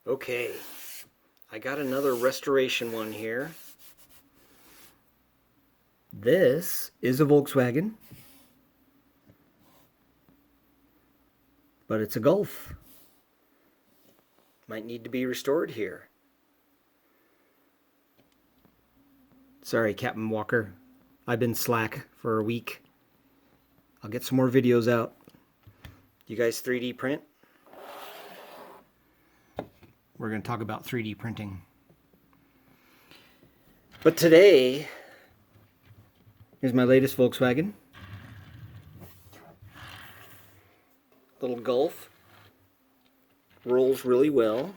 Okay, I got another restoration one here. This is a Volkswagen, but it's a Golf. Might need to be restored here. Sorry, Captain Walker. I've been slack for a week. I'll get some more videos out. You guys 3D print? We're going to talk about 3D printing. But today is my latest Volkswagen. Little Golf. Rolls really well.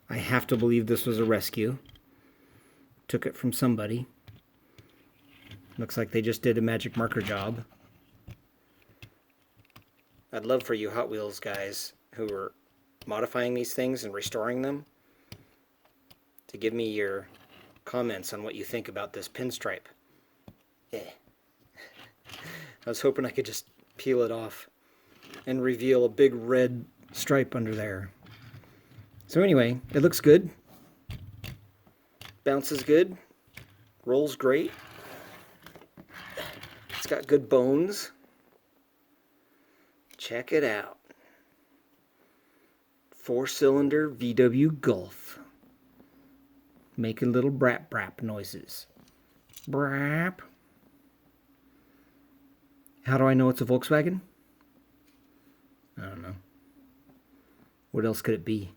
I have to believe this was a rescue. Took it from somebody. Looks like they just did a magic marker job. I'd love for you Hot Wheels guys who are modifying these things and restoring them to give me your comments on what you think about this pinstripe. I was hoping I could just peel it off and reveal a big red stripe under there. So anyway, it looks good. Bounces good. Rolls great. It's got good bones. Check it out. 4-cylinder VW Golf. Making little brap brap noises. Brap. How do I know it's a Volkswagen? I don't know. What else could it be?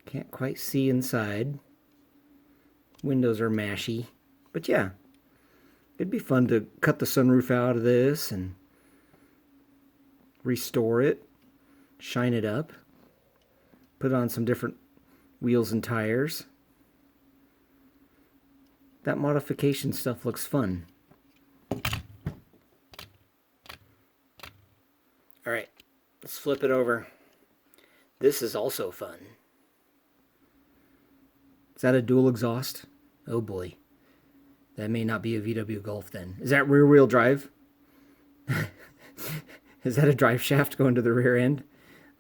Can't quite see inside. Windows are mashy. But yeah, it'd be fun to cut the sunroof out of this and restore it, shine it up, put on some different wheels and tires. That modification stuff looks fun. Alright, let's flip it over. This is also fun. Is that a dual exhaust? Oh boy. That may not be a VW Golf then. Is that rear wheel drive? Is that a drive shaft going to the rear end?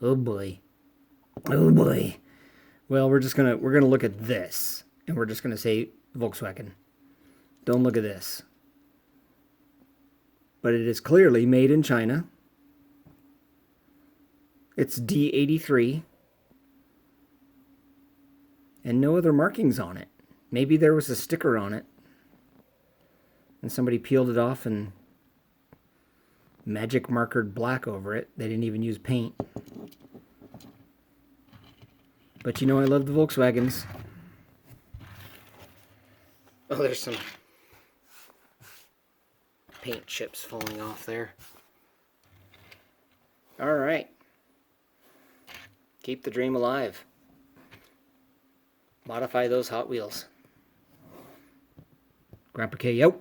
Oh boy. Oh boy. Well, we're gonna look at this and we're just gonna say Volkswagen. Don't look at this. But it is clearly made in China. It's D83. And no other markings on it. Maybe there was a sticker on it. And somebody peeled it off and magic markered black over it. They didn't even use paint. But you know I love the Volkswagens. Oh, there's some paint chips falling off there. Alright. Keep the dream alive. Modify those Hot Wheels. Grandpa K, yo.